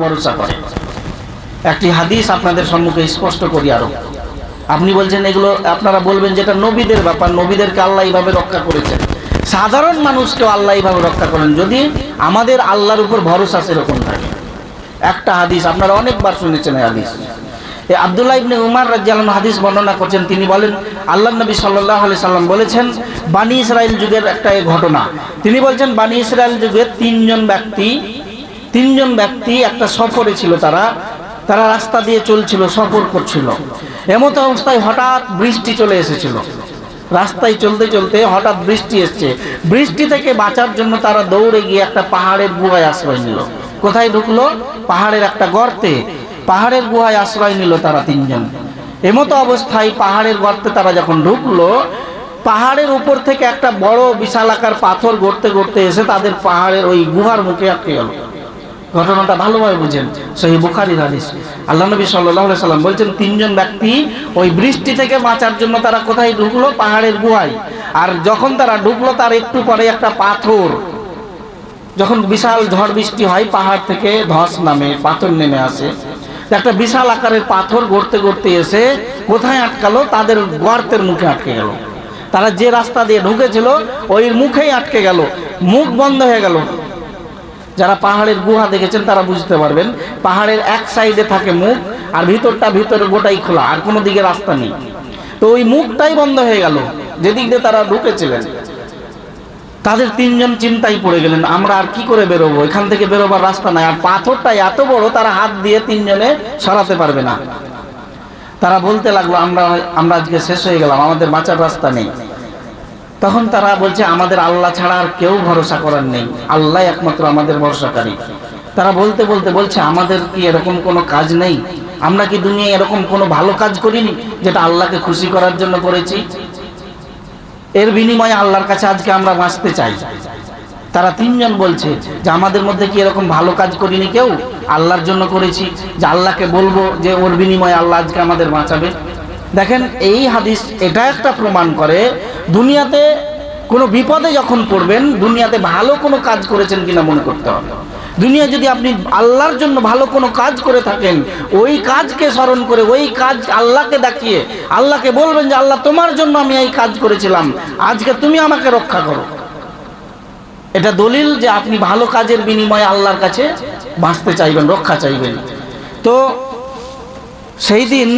ভরসা করে। একটি হাদিস আপনাদের সম্মুখে স্পষ্ট করি আরো। আপনি বলছেন এগুলো, আপনারা বলবেন যেটা নবীদের ব্যাপার, নবীদেরকে আল্লাহ এইভাবে রক্ষা করেছেন, সাধারণ মানুষকেও আল্লাহ এইভাবে রক্ষা করেন যদি আমাদের আল্লাহর উপর ভরসা সেরকম থাকে। একটা হাদিস আপনারা অনেকবার শুনেছেন, এই হাদিস আব্দুল্লাহ ইবনে উমর রাদিয়াল্লাহু আনহু হাদিস বর্ণনা করছেন। তিনি বলেন, আল্লাহর নবী সাল্লাল্লাহু আলাইহি সাল্লাম বলেছেন, বানী ইসরাইল যুগের একটা ঘটনা। তিনি বলছেন, বানী ইসরাইল যুগের তিনজন ব্যক্তি একটা সফরে ছিল। তারা রাস্তা দিয়ে চলছিল, সফর করছিল। এমত অবস্থায় হঠাৎ বৃষ্টি চলে এসেছিল। রাস্তায় চলতে চলতে হঠাৎ বৃষ্টি এসছে। বৃষ্টি থেকে বাঁচার জন্য তারা দৌড়ে গিয়ে একটা পাহাড়ের গুহায় আশ্রয় নিল। কোথায় ঢুকলো? পাহাড়ের একটা গর্তে, পাহাড়ের গুহায় আশ্রয় নিল তারা তিনজন। এমতো অবস্থায় পাহাড়ের গর্তে তারা যখন ঢুকলো, পাহাড়ের উপর থেকে একটা বড় বিশালাকার পাথর গড়তে গড়তে এসে তাদের পাহাড়ের ওই গুহার মুখে আটকে গেল। ঘটনাটা ভালোভাবে বুঝেন, সহিহ বুখারীর হাদিস। আল্লাহ নবী সাল্লাল্লাহু আলাইহি সাল্লাম বলছেন, তিনজন ব্যক্তি ওই বৃষ্টি থেকে বাঁচার জন্য তারা কোথায় ঢুকলো? পাহাড়ের গুহায়। আর যখন তারা ঢুকলো তার একটু পরে একটা পাথর, যখন বিশাল ঝড় বৃষ্টি হয় পাহাড় থেকে ধস নামে, পাথর নেমে আসে, একটা বিশাল আকারের পাথর গড়তে গড়তে এসে কোথায় আটকালো? তাদের গর্তের মুখে আটকে গেল। তারা যে রাস্তা দিয়ে ঢুকেছিল ওই মুখেই আটকে গেল, মুখ বন্ধ হয়ে গেল। যারা পাহাড়ের গুহা দেখেছেন তারা বুঝতে পারবেন, পাহাড়ের এক সাইডে থাকে মুখ, আর ভিতরে গোটাই খোলা, আর কোনো দিকে রাস্তা নেই। তো ওই মুখটাই বন্ধ হয়ে গেল যেদিক দিয়ে তারা ঢুকেছিলেন। তাদের তিনজন চিন্তায় পড়ে গেলেন, আমরা আর কি করে বেরোবো, এখান থেকে বেরোবার রাস্তা নাই, আর পাথরটা এত বড় তারা হাত দিয়ে তিনজনে সরাতে পারবে না। তারা বলতে লাগলো, আমরা আজকে শেষ হয়ে গেলাম, আমাদের বাঁচার রাস্তা নেই। তখন তারা বলছে, আমাদের আল্লাহ ছাড়া আর কেউ ভরসা করার নেই, আল্লাহ একমাত্র আমাদের ভরসাকারী। তারা বলতে বলতে বলছে, আমাদের কি এরকম কোনো কাজ নেই? আমরা কি দুনিয়ায় এরকম কোনো ভালো কাজ করিনি যেটা আল্লাহকে খুশি করার জন্য করেছি? এর বিনিময়ে আল্লাহর কাছে আজকে আমরা বাঁচতে চাই। তারা তিনজন বলছে যে, আমাদের মধ্যে কি এরকম ভালো কাজ করিনি কেউ, আল্লাহর জন্য করেছি, যে আল্লাহকে বলবো যে ওর বিনিময়ে আল্লাহ আজকে আমাদের বাঁচাবে। দেখেন, এই হাদিস এটা একটা প্রমাণ করে, দুনিয়াতে কোনো বিপদে যখন পড়বেন, দুনিয়াতে ভালো কোনো কাজ করেছেন কিনা মনে করতে হবে। দুনিয়া যদি আপনি আল্লাহর জন্য ভালো কোনো কাজ করে থাকেন, ওই কাজকে স্মরণ করে, ওই কাজ আল্লাহকে দেখিয়ে আল্লাহকে বলবেন যে, আল্লাহ তোমার জন্য আমি এই কাজ করেছিলাম, আজকে তুমি আমাকে রক্ষা করো। এটা দলিল যে আপনি ভালো কাজের বিনিময়ে আল্লাহর কাছে বাঁচতে চাইবেন, রক্ষা চাইবেন। তো সেই দিন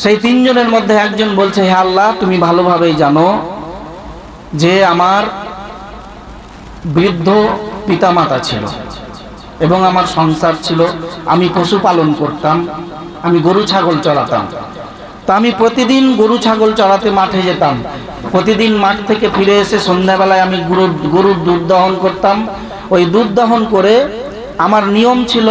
সেই তিনজনের মধ্যে একজন বলছে, হে আল্লাহ, তুমি ভালোভাবেই জানো যে আমার বৃদ্ধ পিতামাতা ছিল এবং আমার সংসার ছিল, আমি পশুপালন করতাম, আমি গরু ছাগল চড়াতাম। তা আমি প্রতিদিন গরু ছাগল চড়াতে মাঠে যেতাম। প্রতিদিন মাঠ থেকে ফিরে এসে সন্ধ্যাবেলায় আমি গরুর দুধ দহন করতাম। ওই দুধ দহন করে আমার নিয়ম ছিল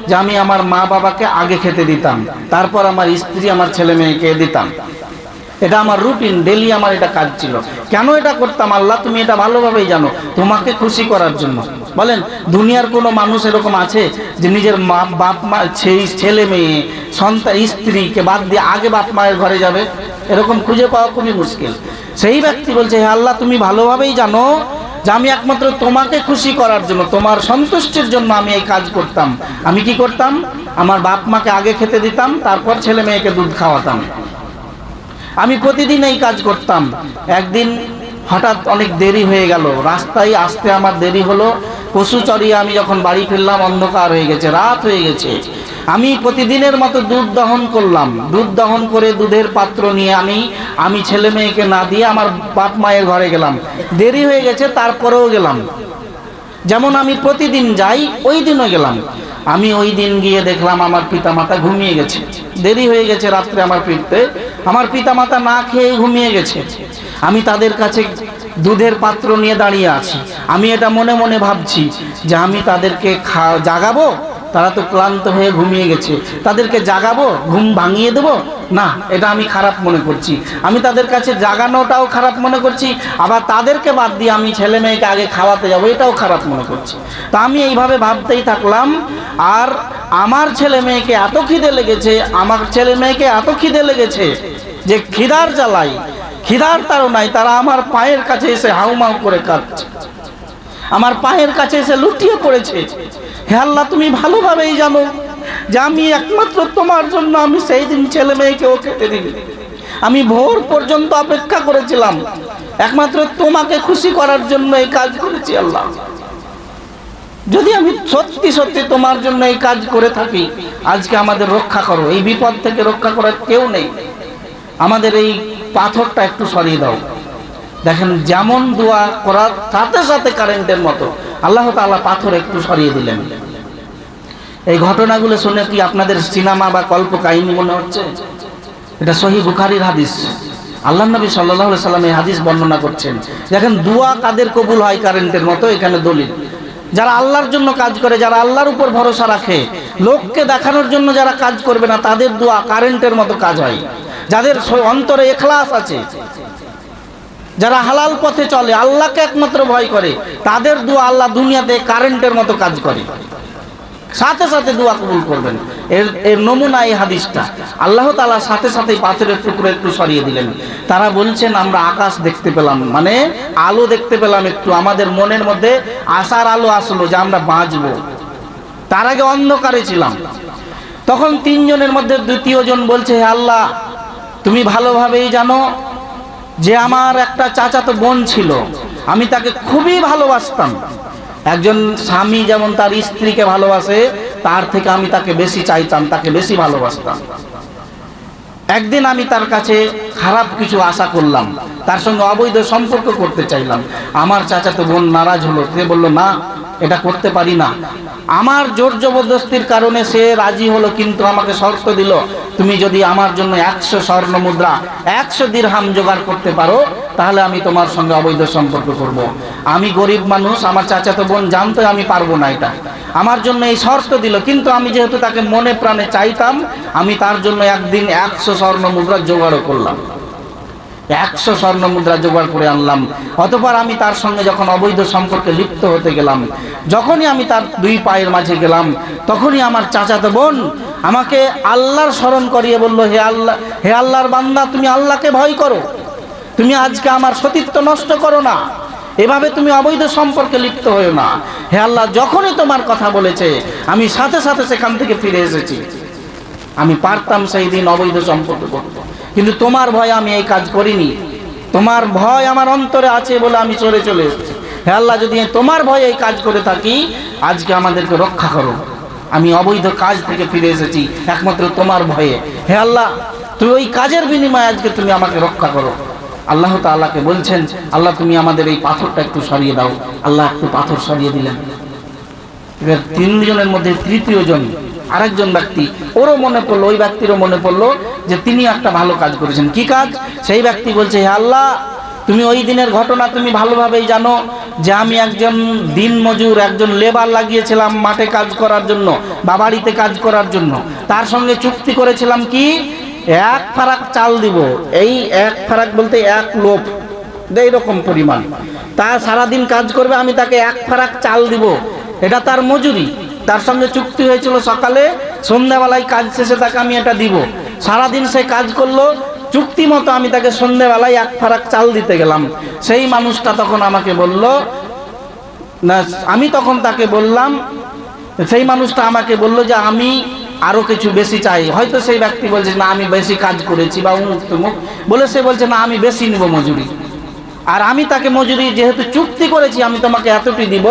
যে আমি আমার মা বাবাকে আগে খেতে দিতাম, তারপর আমার স্ত্রী, আমার ছেলে মেয়েকে দিতাম। এটা আমার রুটিন, ডেলি আমার এটা কাজ ছিল। কেন এটা করতাম আল্লাহ তুমি এটা ভালোভাবেই জানো, তোমাকে খুশি করার জন্য। বলেন, দুনিয়ার কোনো মানুষ এরকম আছে যে নিজের বাপ মা, ছেলে মেয়ে, সন্তান, স্ত্রীকে বাদ দিয়ে আগে বাপ মায়ের ঘরে যাবে? এরকম খুঁজে পাওয়া খুবই মুশকিল। সেই ব্যক্তি বলছে, হে আল্লাহ, তুমি ভালোভাবেই জানো যে আমি একমাত্র তোমাকে খুশি করার জন্য, তোমার সন্তুষ্টির জন্য আমি এই কাজ করতাম। আমি কি করতাম? আমার বাপ মাকে আগে খেতে দিতাম, তারপর ছেলে মেয়েকে দুধ খাওয়াতাম। আমি প্রতিদিন এই কাজ করতাম। একদিন হঠাৎ অনেক দেরি হয়ে গেল, রাস্তায় আসতে আমার দেরি হলো। পশু চড়িয়ে আমি যখন বাড়ি ফিরলাম, অন্ধকার হয়ে গেছে, রাত হয়ে গেছে। আমি প্রতিদিনের মতো দুধ দহন করলাম। দুধ দহন করে দুধের পাত্র নিয়ে আমি ছেলে মেয়েকে না দিয়ে আমার বাপ মায়ের ঘরে গেলাম। দেরি হয়ে গেছে, তারপরেও গেলাম। যেমন আমি প্রতিদিন যাই, ওই দিনও গেলাম। আমি ওই দিন গিয়ে দেখলাম আমার পিতামাতা ঘুমিয়ে গেছে। দেরি হয়ে গেছে রাত্রে আমার ফিরতে, আমার পিতামাতা না খেয়ে ঘুমিয়ে গেছে। আমি তাদের কাছে দুধের পাত্র নিয়ে দাঁড়িয়ে আছি। আমি এটা মনে মনে ভাবছি যে আমি তাদেরকে জাগাবো, তারা তো ক্লান্ত হয়ে ঘুমিয়ে গেছে, তাদেরকে জাগাবো, ঘুম ভাঙিয়ে দেবো না, এটা আমি খারাপ মনে করছি। আমি তাদের কাছে জাগানোটাও খারাপ মনে করছি, আবার তাদেরকে বাদ দিয়ে আমি ছেলে মেয়েকে আগে খাওয়াতে যাবো, এটাও খারাপ মনে করছি। তা আমি এইভাবে ভাবতেই থাকলাম। আর আমার ছেলে মেয়েকে এত খিদে লেগেছে যে খিদার জ্বালাই, খিদার তাড়নায় তারা আমার পায়ের কাছে এসে হাউমাউ করে কাঁদছে, আমার পায়ের কাছে এসে লুটিয়ে পড়েছে। হে আল্লাহ, তুমি ভালোভাবেই জানো যে আমি একমাত্র তোমার জন্য আমি সেই দিন ছেলে মেয়েকেও খেতে দিই। আমি ভোর পর্যন্ত অপেক্ষা করেছিলাম, একমাত্র তোমাকে খুশি করার জন্য এই কাজ করেছি। আল্লাহ, যদি আমি সত্যি সত্যি তোমার জন্য এই কাজ করে থাকি, আজকে আমাদের রক্ষা করো, এই বিপদ থেকে রক্ষা করার কেউ নেই, আমাদের এই পাথরটা একটু সরিয়ে দাও। দেখেন, যেমন দোয়া করার সাথে সাথে কারেন্টের মতো আল্লাহ তাআলা পাথর একটু সরিয়ে দিলেন। এই ঘটনাগুলো শুনে কি আপনাদের সিনেমা বা কল্প কাহিনী মনে হচ্ছে? এটা সহিহ বুখারীর হাদিস। আল্লাহ নবী সাল্লাল্লাহু আলাইহি সাল্লাম এই হাদিস বর্ণনা করছেন। দেখেন, দোয়া কাদের কবুল হয় কারেন্টের মতো, এখানে দলিল। যারা আল্লাহর জন্য কাজ করে, যারা আল্লাহর উপর ভরসা রাখে, লোককে দেখানোর জন্য যারা কাজ করবে না, তাদের দোয়া কারেন্টের মতো কাজ হয়। যাদের অন্তরে ইখলাস আছে, যারা হালাল পথে চলে, আল্লাহকে একমাত্র ভয় করে, তাদের দোয়া আল্লাহ দুনিয়াতে কারেন্টের মতো কাজ করে, সাথে সাথে দোয়া কবুল করবেন। এর নমুনা এই হাদিসটা। আল্লাহ তাআলা সাথে সাথেই পাথরের টুকরো একটু সরিয়ে দিলেন। তারা বলছেন, আমরা আকাশ দেখতে পেলাম, মানে আলো দেখতে পেলাম একটু, আমাদের মনের মধ্যে আশার আলো আসলো যে আমরা বাঁচবো। তার আগে অন্ধকারে ছিলাম। তখন তিনজনের মধ্যে দ্বিতীয় জন বলছে, হে আল্লাহ, তুমি ভালোভাবেই জানো যে আমার একটা চাচাতো বোন ছিল, আমি তাকে খুবই ভালোবাসতাম। একজন স্বামী যেমন তার স্ত্রীকে ভালোবাসে, তার থেকে আমি তাকে বেশি চাইতাম, তাকে বেশি ভালোবাসতাম। একদিন আমি তার কাছে খারাপ কিছু আশা করলাম, তার সঙ্গে অবৈধ সম্পর্ক করতে চাইলাম। আমার চাচাতো বোন নারাজ হলো, সে বলল, না, এটা করতে পারি না। আমার জোর জবরদস্তির কারণে সে রাজি হলো, কিন্তু আমাকে শর্ত দিল, তুমি যদি আমার জন্য 100 স্বর্ণ মুদ্রা, 100 দিরহাম জোগাড় করতে পারো, তাহলে আমি তোমার সঙ্গে অবৈধ সম্পর্ক করব। আমি গরিব মানুষ, আমার চাচাতো বোন জানতো আমি পারবো না এটা, আমার জন্য এই শর্ত দিল, কিন্তু আমি যেহেতু তাকে মনে প্রাণে চাইতাম, আমি তার জন্য একদিন 100 স্বর্ণ মুদ্রা জোগাড় করলাম, 100 স্বর্ণ মুদ্রা জোগাড় করে আনলাম। অতঃপর আমি তার সঙ্গে যখন অবৈধ সম্পর্কে লিপ্ত হতে গেলাম, যখনই আমি তার দুই পায়ের মাঝে গেলাম, তখনই আমার চাচাতো বোন আমাকে আল্লাহর স্মরণ করিয়ে বলল, হে আল্লাহ, হে আল্লাহর বান্দা, তুমি আল্লাহকে ভয় করো, তুমি আজকে আমার সতীত্ব নষ্ট করো না, এভাবে তুমি অবৈধ সম্পর্কে লিপ্ত হয়েও না। হে আল্লাহ, যখনই তোমার কথা বলেছে আমি সাথে সাথে সেখান থেকে ফিরে এসেছি। আমি পারতাম সেই দিন অবৈধ সম্পর্ক করতে, কিন্তু তোমার ভয়ে আমি এই কাজ করিনি, তোমার ভয় আমার অন্তরে আছে বলে আমি চলে এসেছি। হে আল্লাহ, যদি তোমার ভয়ে এই কাজ করে থাকি, আজকে আমাদেরকে রক্ষা করো, আমি অবৈধ কাজ থেকে ফিরে এসেছি একমাত্র তোমার ভয়ে। হে আল্লাহ, তুমি ওই কাজের বিনিময়ে আজকে তুমি আমাকে রক্ষা করো। আল্লাহ তাআলাকে বলছেন, আল্লাহ, তুমি আমাদের এই পাথরটা একটু সরিয়ে দাও। আল্লাহ একটু পাথর সরিয়ে দিলেন। এবার তিনজনের মধ্যে তৃতীয় জন, আরেকজন ব্যক্তি, ওরও মনে পড়লো, ওই ব্যক্তিরও মনে পড়লো যে তিনি একটা ভালো কাজ করেছেন। কি কাজ? সেই ব্যক্তি বলছে, হে আল্লাহ, তুমি ওই দিনের ঘটনা তুমি ভালোভাবেই জানো যে আমি একজন দিন মজুর, একজন লেবার লাগিয়েছিলাম মাঠে কাজ করার জন্য বা বাড়িতে কাজ করার জন্য। তার সঙ্গে চুক্তি করেছিলাম কি, 1 ফারাক চাল দিব, এই 1 ফারাক বলতে 1 লোভ, এইরকম পরিমাণ। তা সারাদিন কাজ করবে, আমি তাকে 1 ফারাক চাল দিব, এটা তার মজুরি। তার সঙ্গে চুক্তি হয়েছিল সকালে, সন্ধ্যাবেলায় কাজ শেষে তাকে আমি এটা দিব। সারাদিন সে কাজ করলো, চুক্তি মতো আমি তাকে সন্ধ্যাবেলায় 1 ফারাক চাল দিতে গেলাম। সেই মানুষটা তখন আমাকে বলল, না, আমি তখন তাকে বললাম, সেই মানুষটা আমাকে বলল যে আমি আরো কিছু বেশি চাই। হয়তো সেই ব্যক্তি বলছে, না, আমি বেশি কাজ করেছি বা অমুক তমুক বলে সে বলছে, না, আমি বেশি নিব মজুরি। আর আমি তাকে মজুরি যেহেতু চুক্তি করেছি, আমি তোমাকে এতটি দিব,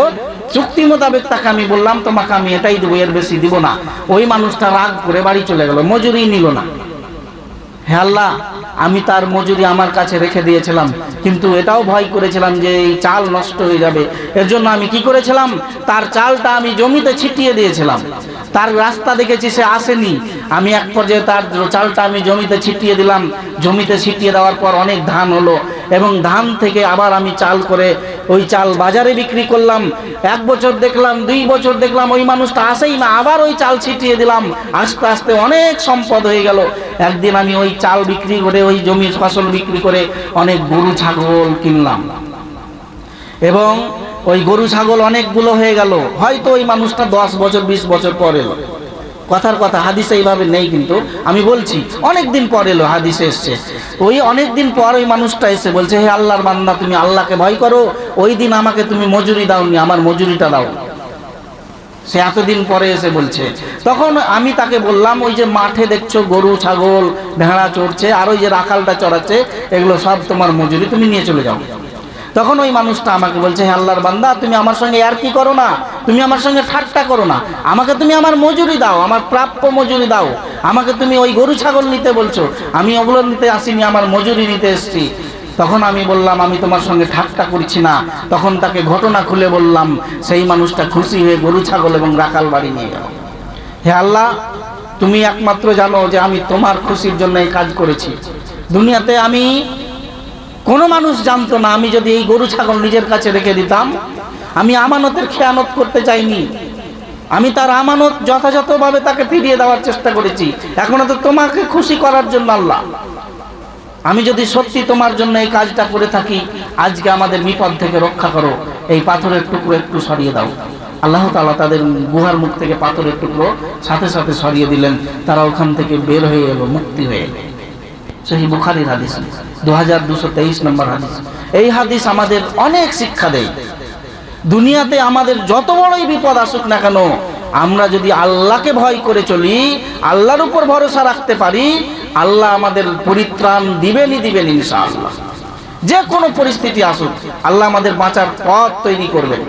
চুক্তি মোতাবেক তাকে আমি বললাম তোমাকে আমি এটাই দেবো, এর বেশি দিব না। ওই মানুষটা রাগ করে বাড়ি চলে গেল, মজুরি নিল না। হে আল্লাহ, আমি তার মজুরি আমার কাছে রেখে দিয়েছিলাম, কিন্তু এটাও ভয় করেছিলাম যে এই চাল নষ্ট হয়ে যাবে। এর জন্য আমি কি করেছিলাম, তার চালটা আমি জমিতে ছিটিয়ে দিয়েছিলাম। তার রাস্তা দেখেছি সে আসেনি, আমি এক পর্যায়ে তার চালটা আমি জমিতে ছিটিয়ে দিলাম। জমিতে ছিটিয়ে দেওয়ার পর অনেক ধান হলো, এবং ধান থেকে আবার আমি চাল করে ওই চাল বাজারে বিক্রি করলাম। 1 বছর দেখলাম, 2 বছর দেখলাম, ওই মানুষটা আসেই না, আবার ওই চাল ছিটিয়ে দিলাম। আস্তে আস্তে অনেক সম্পদ হয়ে গেল। একদিন আমি ওই চাল বিক্রি করে, ওই জমির ফসল বিক্রি করে অনেক গরু ছাগল কিনলাম, এবং ওই গরু ছাগল অনেকগুলো হয়ে গেল। হয়তো ওই মানুষটা 10 বছর 20 বছর পর এলো, কথার কথা, হাদিসে এইভাবে নেই, কিন্তু আমি বলছি অনেক দিন পর এলো, হাদিসে এসছে। ওই অনেক দিন পর ওই মানুষটা এসে বলছে, হে আল্লাহর বান্দা, তুমি আল্লাহকে ভয় করো, ওই দিন আমাকে তুমি মজুরি দাওনি, আমার মজুরিটা দাও। সে এতদিন পরে এসে বলছে। তখন আমি তাকে বললাম, ওই যে মাঠে দেখছো গরু ছাগল ভেড়া চড়ছে, আর ওই যে রাখালটা চড়াচ্ছে, এগুলো সব তোমার মজুরি, তুমি নিয়ে চলে যাও। তখন ওই মানুষটা আমাকে বলছে, হে আল্লাহর বান্দা, তুমি আমার সঙ্গে আর কি করো না, তুমি আমার সঙ্গে ঠাট্টা করো না, আমাকে তুমি আমার মজুরি দাও, আমার প্রাপ্য মজুরি দাও। আমাকে তুমি ওই গরু ছাগল নিতে বলছো, আমি ওগুলো নিতে আসিনি, আমার মজুরি নিতে এসেছি। তখন আমি বললাম, আমি তোমার সঙ্গে ঠাট্টা করছি না। তখন তাকে ঘটনা খুলে বললাম। সেই মানুষটা খুশি হয়ে গরু ছাগল এবং রাখাল বাড়ি নিয়ে গেল। হে আল্লাহ, তুমি একমাত্র জানো যে আমি তোমার খুশির জন্য এই কাজ করেছি। দুনিয়াতে আমি কোনো মানুষ জানতো না, আমি যদি এই গরু ছাগল নিজের কাছে রেখে দিতাম, আমি আমানতের খেয়ানত করতে চাইনি, আমি তার আমানত যথাযথভাবে তাকে ফিরিয়ে দেওয়ার চেষ্টা করেছি। এখন তো তোমাকে খুশি করার জন্য আল্লাহ, আমি যদি সত্যি তোমার জন্য এই কাজটা করে থাকি, আজকে আমাদের বিপদ থেকে রক্ষা করো, এই পাথরের টুকরো একটু সরিয়ে দাও। আল্লাহ তাআলা তাদের গুহার মুখ থেকে পাথরের টুকরো সাথে সাথে সরিয়ে দিলেন। তারা ওখান থেকে বের হয়ে এলো, মুক্তি হয়ে এলো। সহিহ বুখারীর হাদিস, 2223 নম্বর হাদিস। এই হাদিস আমাদের অনেক শিক্ষা দেয়। দুনিয়াতে আমাদের যত বড়ই বিপদ আসুক না কেন, আমরা যদি আল্লাহকে ভয় করে চলি, আল্লাহর উপর ভরসা রাখতে পারি, আল্লাহ আমাদের পরিত্রাণ দিবেনই দিবেন ইনশাআল্লাহ। যে কোনো পরিস্থিতি আসুক, আল্লাহ আমাদের বাঁচার পথ তৈরি করবেন।